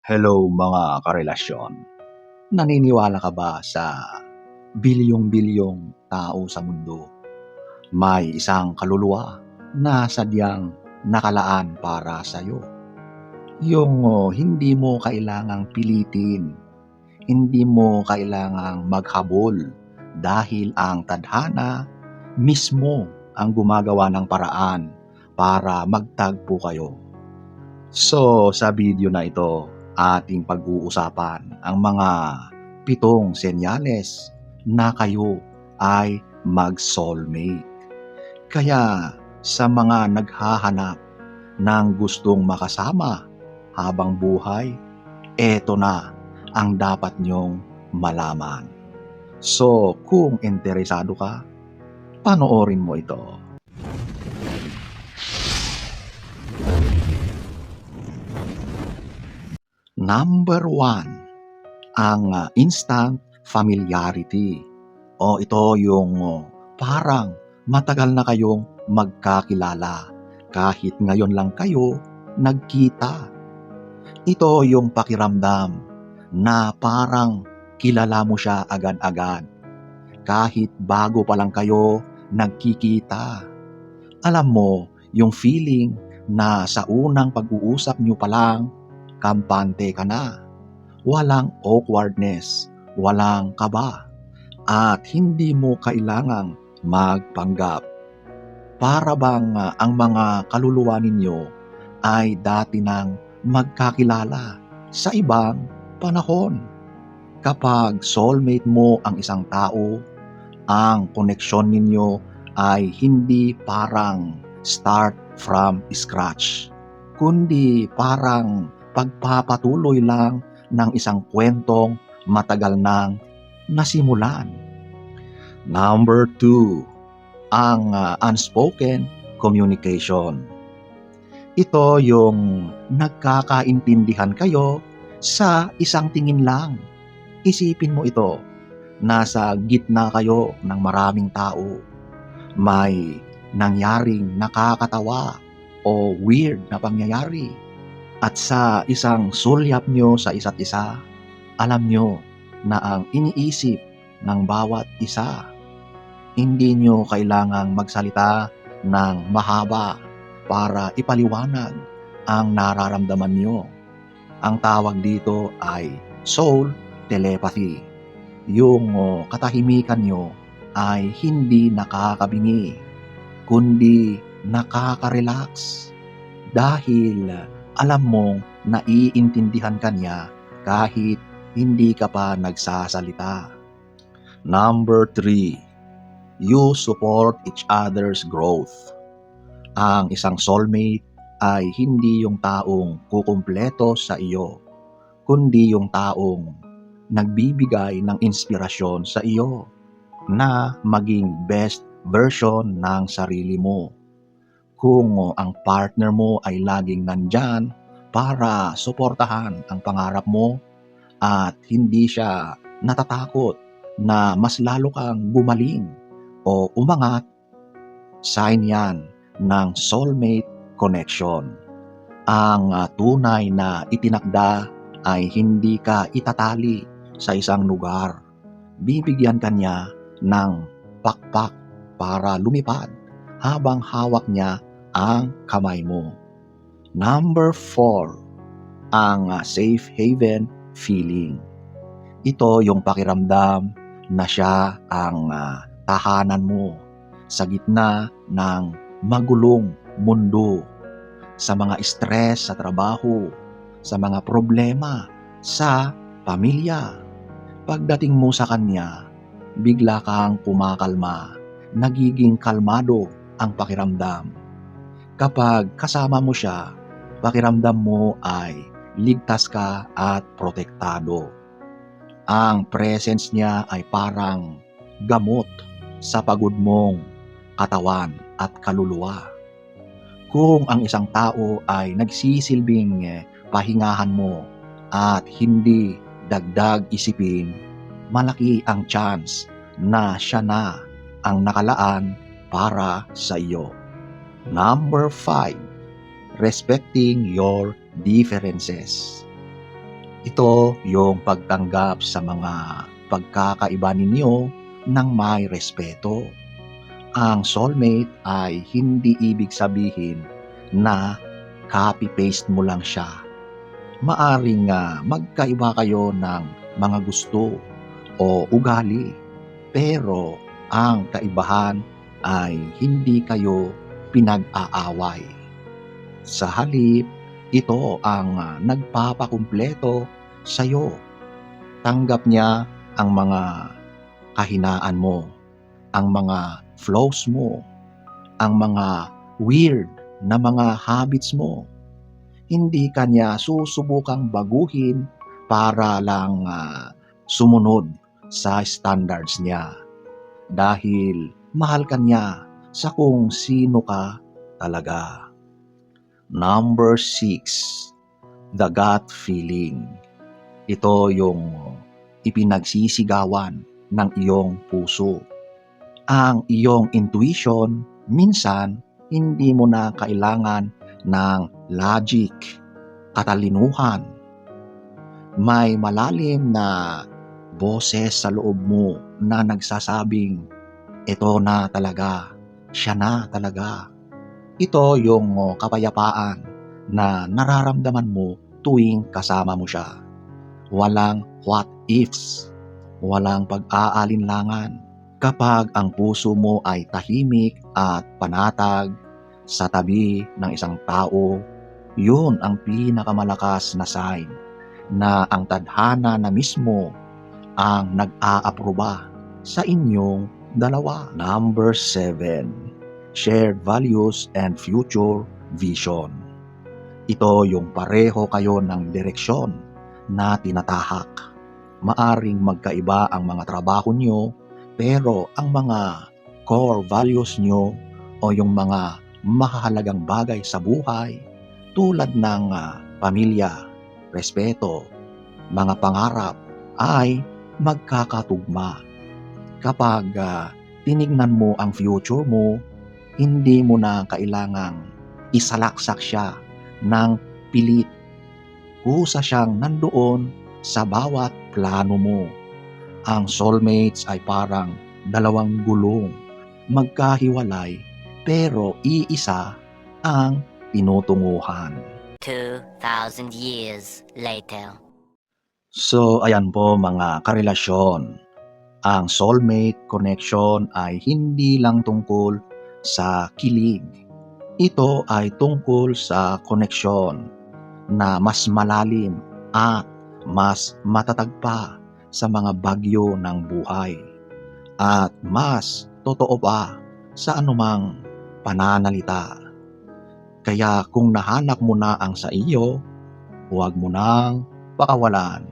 Hello mga karelasyon. Naniniwala ka ba sa bilyong-bilyong tao sa mundo? May isang kaluluwa na sadyang nakalaan para sa iyo. Yung hindi mo kailangang pilitin, hindi mo kailangang maghabol dahil ang tadhana mismo ang gumagawa ng paraan para magtagpo kayo. So, sa video na ito, ating pag-uusapan ang mga 7 senyales na kayo ay mag-soulmate. Kaya sa mga naghahanap ng gustong makasama habang buhay, eto na ang dapat nyong malaman. So, kung interesado ka, panoorin mo ito. Number 1, ang instant familiarity. O ito yung parang matagal na kayong magkakilala kahit ngayon lang kayo nagkita. Ito yung pakiramdam na parang kilala mo siya agad-agad kahit bago pa lang kayo nagkikita. Alam mo, yung feeling na sa unang pag-uusap nyo pa lang, kampante ka na. Walang awkwardness, walang kaba, at hindi mo kailangang magpanggap. Para bang ang mga kaluluwa ninyo ay dati nang magkakilala sa ibang panahon. Kapag soulmate mo ang isang tao, ang koneksyon ninyo ay hindi parang start from scratch, kundi parang pagpapatuloy lang ng isang kwentong matagal nang nasimulan. Number 2, ang unspoken communication. Ito yung nagkakaintindihan kayo sa isang tingin lang. Isipin mo ito, nasa gitna kayo ng maraming tao. May nangyaring nakakatawa o weird na pangyayari. At sa isang sulyap nyo sa isa't isa, alam nyo na ang iniisip ng bawat isa. Hindi nyo kailangang magsalita ng mahaba para ipaliwanag ang nararamdaman nyo. Ang tawag dito ay soul telepathy. Yung katahimikan nyo ay hindi nakakabingi, kundi nakaka-relax. Dahil alam mong naiintindihan ka niya kahit hindi ka pa nagsasalita. Number 3, you support each other's growth. Ang isang soulmate ay hindi yung taong kukumpleto sa iyo, kundi yung taong nagbibigay ng inspirasyon sa iyo na maging best version ng sarili mo. Kung ang partner mo ay laging nandyan para suportahan ang pangarap mo at hindi siya natatakot na mas lalo kang gumaling o umangat, sign yan ng soulmate connection. Ang tunay na itinakda ay hindi ka itatali sa isang lugar. Bibigyan ka niya ng pakpak para lumipad habang hawak niya ang kamay mo. Number 4, ang safe haven feeling. Ito yung pakiramdam na siya ang tahanan mo sa gitna ng magulong mundo, sa mga stress sa trabaho, sa mga problema sa pamilya. Pagdating mo sa kanya, bigla kang kumakalma, nagiging kalmado ang pakiramdam. Kapag kasama mo siya, pakiramdam mo ay ligtas ka at protektado. Ang presence niya ay parang gamot sa pagod mong katawan at kaluluwa. Kung ang isang tao ay nagsisilbing pahingahan mo at hindi dagdag isipin, malaki ang chance na siya na ang nakalaan para sa iyo. Number 5, respecting your differences. Ito yung pagtanggap sa mga pagkakaiba ninyo ng may respeto. Ang soulmate ay hindi ibig sabihin na copy-paste mo lang siya. Maaring magkaiba kayo ng mga gusto o ugali, pero ang kaibahan ay hindi kayo pinag-aaway. Sa halip, ito ang nagpapakumpleto sa'yo. Tanggap niya ang mga kahinaan mo, ang mga flaws mo, ang mga weird na mga habits mo. Hindi ka niya susubukang baguhin para lang sumunod sa standards niya. Dahil mahal ka niya sa kung sino ka talaga. Number 6, the gut feeling. Ito yung ipinagsisigawan ng iyong puso. Ang iyong intuition, minsan hindi mo na kailangan ng logic, katalinuhan. May malalim na boses sa loob mo na nagsasabing, ito na talaga, siya na talaga. Ito yung kapayapaan na nararamdaman mo tuwing kasama mo siya. Walang what ifs, walang pag-aalinlangan. Kapag ang puso mo ay tahimik at panatag sa tabi ng isang tao, yun ang pinakamalakas na sign na ang tadhana na mismo ang nag-aaproba sa inyong dalawa. Number 7, shared values and future vision. Ito yung pareho kayo ng direksyon na tinatahak. Maaring magkaiba ang mga trabaho nyo, pero ang mga core values nyo o yung mga mahalagang bagay sa buhay tulad ng pamilya, respeto, mga pangarap ay magkakatugma. Kapag tinignan mo ang future mo, hindi mo na kailangang isalaksak siya ng pilit. Kusa siyang nandoon sa bawat plano mo. Ang soulmates ay parang dalawang gulong, magkahiwalay pero iisa ang tinutunguhan. 2,000 years later. So ayan po mga karelasyon, ang soulmate connection ay hindi lang tungkol sa kilig. Ito ay tungkol sa koneksyon na mas malalim at mas matatag pa sa mga bagyo ng buhay at mas totoo pa sa anumang pananalita. Kaya kung nahanap mo na ang sa iyo, huwag mo nang pakawalan.